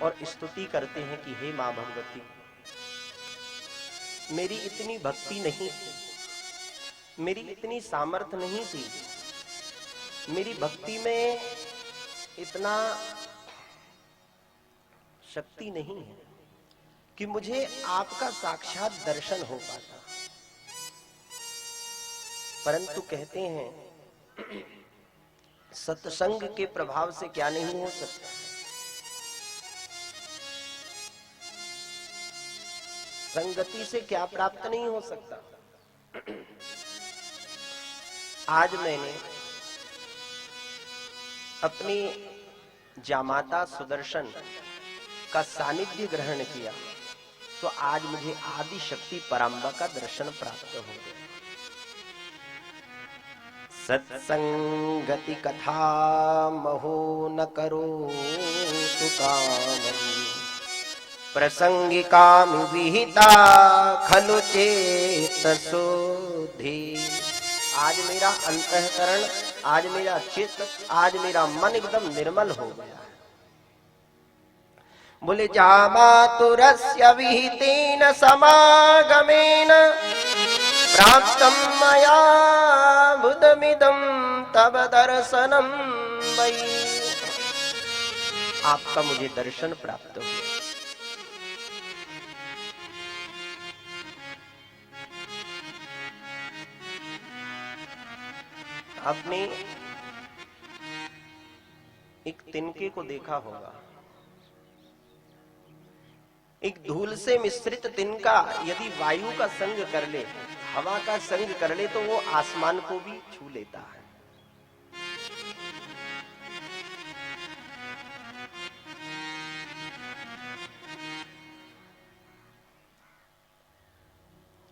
और स्तुति करते हैं कि हे मां भगवती, मेरी इतनी भक्ति नहीं थी, मेरी इतनी सामर्थ्य नहीं थी, मेरी भक्ति में इतना शक्ति नहीं है कि मुझे आपका साक्षात दर्शन हो पाता। परंतु कहते हैं सत्संग के प्रभाव से क्या नहीं हो सकता। संगति से क्या प्राप्त नहीं हो सकता। आज मैंने अपनी जामाता सुदर्शन का सानिध्य ग्रहण किया तो आज मुझे आदि शक्ति पराम्बा का दर्शन प्राप्त हो गया। सत्संगति कथा महो न करो तु कामं, प्रसंगिकामि विहिता खलु चेतसो धि। आज मेरा अंतःकरण, आज मेरा चित्त, आज मेरा मन एकदम निर्मल हो गया है। बोले जामातुरस्य विहितेन समागमेन प्राप्तं मया बुधमिदं तव दर्शनं वै। आपका मुझे दर्शन प्राप्त हुआ। आपने एक तिनके को देखा होगा। एक धूल से मिश्रित तिनका यदि वायु का संग कर ले, हवा का संग कर ले, तो वो आसमान को भी छू लेता है।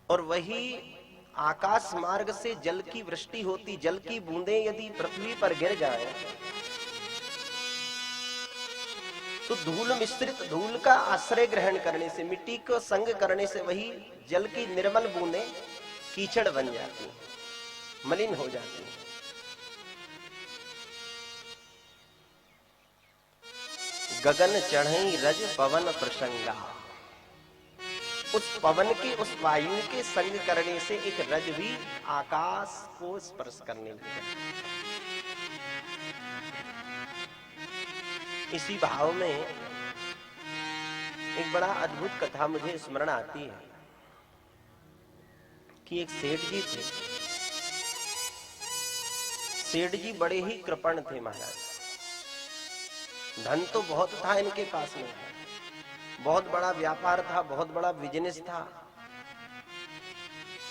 और वही आकाश मार्ग से जल की वृष्टि होती, जल की बूंदें यदि पृथ्वी पर गिर जाए तो धूल मिश्रित, धूल का आश्रय ग्रहण करने से, मिट्टी को संग करने से वही जल की निर्मल बूंदें कीचड़ बन जाती हैं, मलिन हो जाती हैं। गगन चढ़ई रज पवन प्रसंगा, उस पवन के, उस वायु के संग करने से एक रज भी आकाश को स्पर्श करने लगे। इसी भाव में एक बड़ा अद्भुत कथा मुझे स्मरण आती है कि एक सेठ जी थे। सेठ जी बड़े ही कृपण थे महाराज। धन तो बहुत था इनके पास में, बहुत बड़ा व्यापार था, बहुत बड़ा बिजनेस था,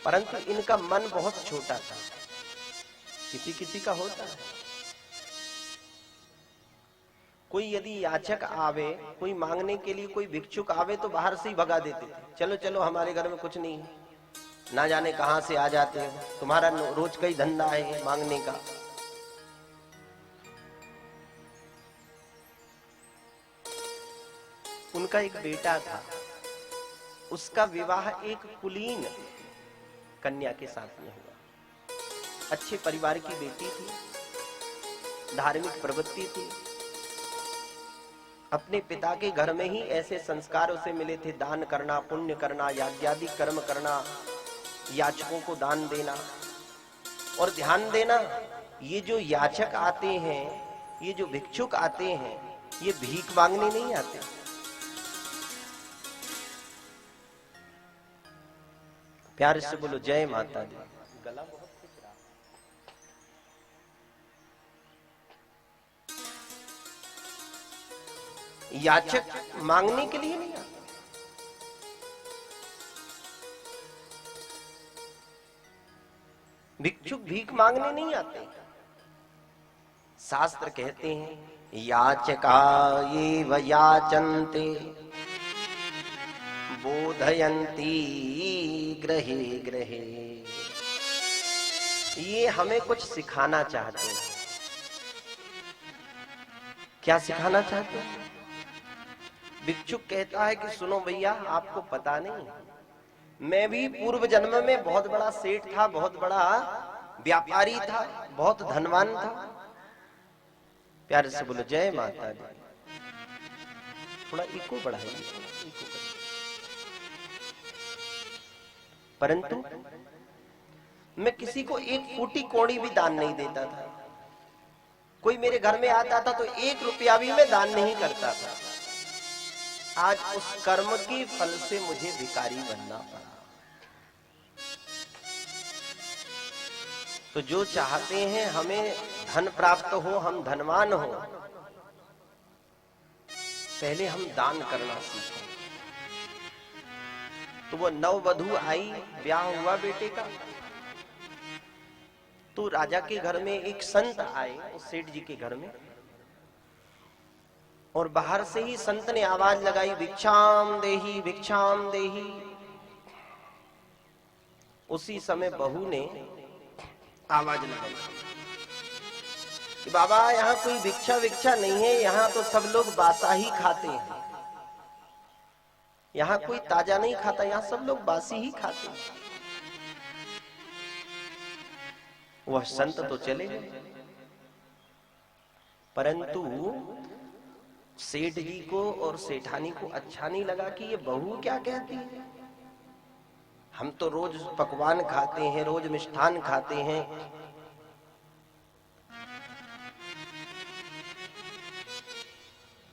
परंतु इनका मन बहुत छोटा था। किसी किसी का होता है। कोई यदि याचक आवे, कोई मांगने के लिए, कोई भिक्षुक आवे तो बाहर से ही भगा देते थे। चलो चलो, हमारे घर में कुछ नहीं है, ना जाने कहां से आ जाते हो, तुम्हारा रोज का ही धंधा है मांगने का। उनका एक बेटा था, उसका विवाह एक कुलीन कन्या के साथ में हुआ। अच्छे परिवार की बेटी थी, धार्मिक प्रवृत्ति थी, अपने पिता के घर में ही ऐसे संस्कार उसे मिले थे, दान करना, पुण्य करना, याज्ञादि कर्म करना, याचकों को दान देना। और ध्यान देना, ये जो याचक आते हैं, ये जो भिक्षुक आते हैं, ये भीख मांगने नहीं आते। प्यार से बोलो जय माता दी। गला बहुत खिंच रहा। याचक मांगने के लिए नहीं आते, भिक्षुक भीख मांगने नहीं आते। शास्त्र कहते हैं याचका एव याचन्ते बोधयन्ति ग्रहे ग्रहे। ये हमें कुछ सिखाना चाहते हैं। क्या सिखाना चाहते हैं? भिक्षुक कहता है कि सुनो भैया, आपको पता नहीं, मैं भी पूर्व जन्म में बहुत बड़ा सेठ था, बहुत बड़ा व्यापारी था, बहुत धनवान था। प्यारे से बोलो जय माता दी। थोड़ा इको बढ़ाइए, इको करिए। परंतु मैं किसी को एक फूटी कौड़ी भी दान नहीं देता था। कोई मेरे घर में आता था तो 1 रुपया भी मैं दान नहीं करता था। आज उस कर्म के फल से मुझे भिखारी बनना पड़ा। तो जो चाहते हैं हमें धन प्राप्त हो, हम धनवान हो, पहले हम दान करना सीखें। तो वो नववधू आई, ब्याह हुआ बेटे का, तो राजा के घर में एक संत आए, उस सेठ जी के घर में, और बाहर से ही संत ने आवाज लगाई, भिक्षाम देही, भिक्षाम देही। उसी समय बहू ने आवाज लगाई कि बाबा यहाँ कोई भिक्षा विक्षा नहीं है, यहाँ तो सब लोग बासा ही खाते हैं, यहाँ कोई ताजा नहीं खाता, यहाँ सब लोग बासी ही खाते हैं। वह संत तो चले गए, परंतु सेठ जी को और सेठानी को अच्छा नहीं लगा कि ये बहू क्या कहती है। हम तो रोज पकवान खाते हैं, रोज मिष्ठान खाते हैं,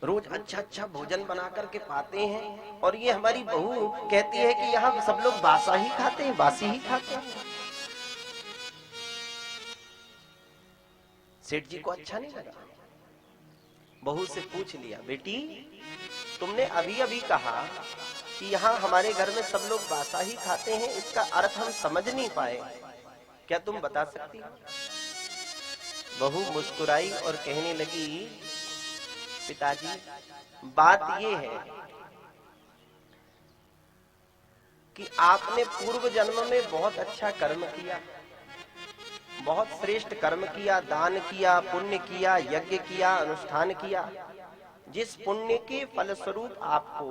रोज अच्छा अच्छा भोजन बना करके पाते हैं, और ये हमारी बहू कहती है कि यहाँ सब लोग बासा ही खाते हैं, बासी ही खाते हैं। सेठ जी को अच्छा नहीं लगा। बहू से पूछ लिया, बेटी तुमने अभी अभी कहा कि यहाँ हमारे घर में सब लोग बासा ही खाते हैं, इसका अर्थ हम समझ नहीं पाए, क्या तुम बता सकती हो? बहू मुस्कुराई और कहने लगी, पिताजी बात ये है कि आपने पूर्व जन्म में बहुत अच्छा कर्म किया, बहुत श्रेष्ठ कर्म किया, दान किया, पुण्य किया, यज्ञ किया, अनुष्ठान किया, जिस पुण्य के फलस्वरूप आपको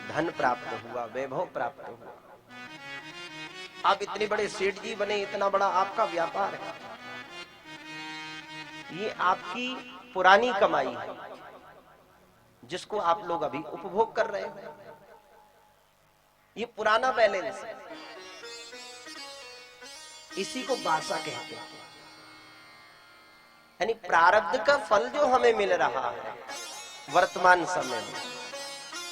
धन प्राप्त हुआ, वैभव प्राप्त हुआ, आप इतने बड़े सेठ जी बने, इतना बड़ा आपका व्यापार है, ये आपकी पुरानी कमाई है जिसको आप लोग अभी उपभोग कर रहे हैं, ये पुराना बैलेंस है, इसी को बासा कहते हैं। यानी प्रारब्ध का फल जो हमें मिल रहा है वर्तमान समय में,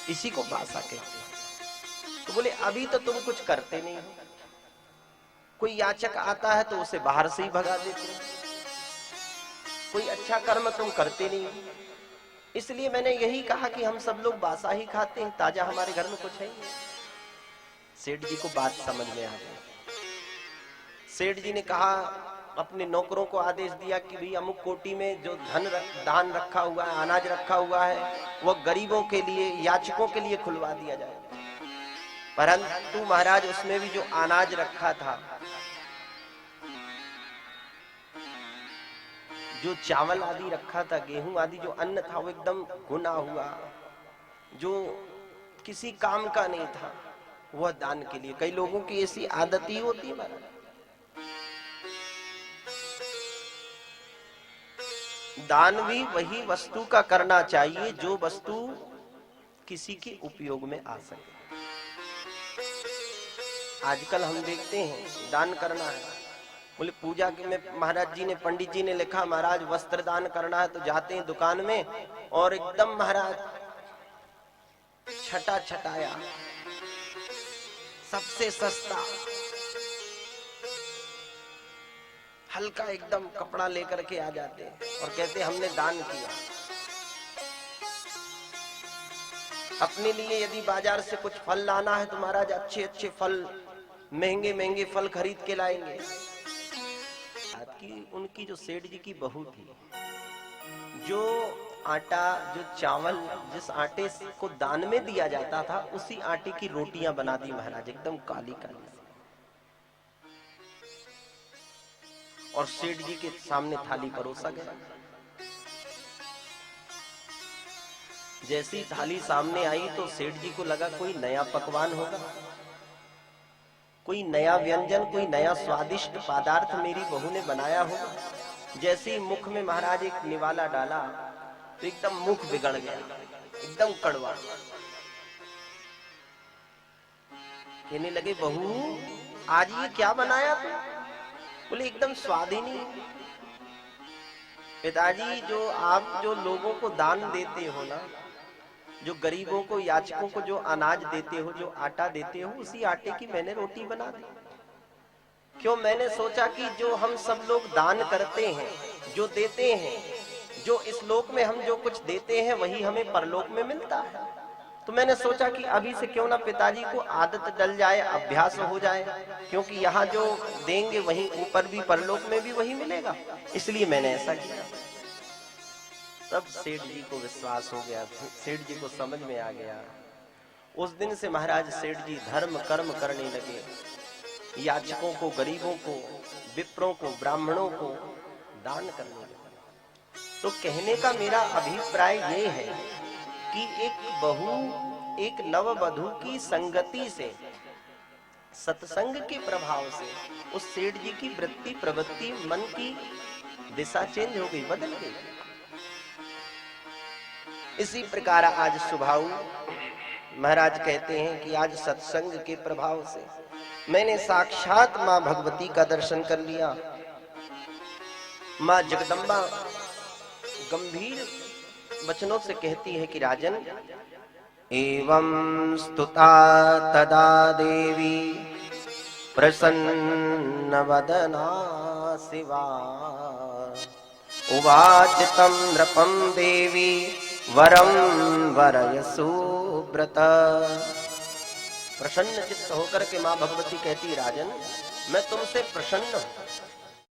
इसी को बासा कहते हैं। तो बोले अभी तो तुम कुछ करते नहीं हो, कोई याचक आता है तो उसे बाहर से ही भगा देते हो, कोई अच्छा कर्म तुम करते नहीं हो, इसलिए मैंने यही कहा कि हम सब लोग बासा ही खाते हैं, ताजा हमारे घर में कुछ है ही। सेठ जी को बात समझ में आ गई। सेठ जी ने कहा, अपने नौकरों को आदेश दिया कि भाई अमुक कोटी में जो दान रखा हुआ है, अनाज रखा हुआ है, वह गरीबों के लिए, याचकों के लिए खुलवा दिया जाए। परंतु महाराज उसमें भी जो अनाज रखा था, जो चावल आदि रखा था, गेहूं आदि जो अन्न था, वो एकदम गुना हुआ, जो किसी काम का नहीं था, वह दान के लिए। कई लोगों की ऐसी आदत ही होती है महाराज, दान भी वही वस्तु का करना चाहिए जो वस्तु किसी के उपयोग में आ सके। आजकल हम देखते हैं दान करना है, बोले पूजा के में महाराज जी ने, पंडित जी ने लिखा महाराज वस्त्र दान करना है, तो जाते हैं दुकान में और एकदम महाराज छटा छटाया, सबसे सस्ता हल्का एकदम कपड़ा लेकर के आ जाते हैं और कहते हमने दान किया। अपने लिए यदि बाजार से कुछ फल लाना है तो महाराज अच्छे अच्छे फल, महंगे महंगे फल खरीद के लाएंगे। उनकी जो सेठ जी की बहू थी, जो आटा, जो चावल, जिस आटे को दान में दिया जाता था, उसी आटे की रोटियां बना दी महाराज, एकदम काली काली, और सेठ जी के सामने थाली परोसा गया। जैसी थाली सामने आई तो सेठ जी को लगा कोई नया पकवान होगा, कोई नया व्यंजन, कोई नया स्वादिष्ट पदार्थ मेरी बहू ने बनाया होगा। जैसे ही मुख में महाराज एक निवाला डाला तो एकदम मुख बिगड़ गया, एकदम कड़वा। कहने लगे बहू आज ये क्या बनाया तू? बोले एकदम स्वाद ही नहीं। पिताजी जो आप जो लोगों को दान देते हो ना, जो गरीबों को याचकों को जो अनाज देते हो, जो आटा देते हो, उसी आटे की मैंने रोटी बना दी। क्यों? मैंने सोचा कि जो हम सब लोग दान करते हैं, जो देते हैं, जो इस लोक में हम जो कुछ देते हैं वही हमें परलोक में मिलता है। तो मैंने सोचा कि अभी से क्यों ना पिताजी को आदत डल जाए, अभ्यास हो जाए, क्योंकि यहाँ जो देंगे वहीं ऊपर भी परलोक में भी वही मिलेगा, इसलिए मैंने ऐसा किया। तब सेठ जी को विश्वास हो गया, सेठ जी को समझ में आ गया। उस दिन से महाराज सेठ जी धर्म कर्म करने लगे, याचकों को, गरीबों को, विप्रों को, ब्राह्मणों को दान करने लगे। तो कहने का मेरा अभिप्राय ये है कि एक बहू, एक नववधू की संगति से, सत्संग के प्रभाव से उस सेठ जी की वृत्ति, प्रवृत्ति, मन की दिशा चेंज हो गई, बदल गई। इसी प्रकार आज सुभाऊ महाराज कहते हैं कि आज सत्संग के प्रभाव से मैंने साक्षात मां भगवती का दर्शन कर लिया। मां जगदम्बा गंभीर वचनों से कहती है कि राजन, एवं स्तुता तदा देवी प्रसन्न वदना शिवा, उवाच तं नृपं देवी वरं वरय सुव्रत। प्रसन्न चित्त होकर के मां भगवती कहती, राजन मैं तुमसे प्रसन्न हूं,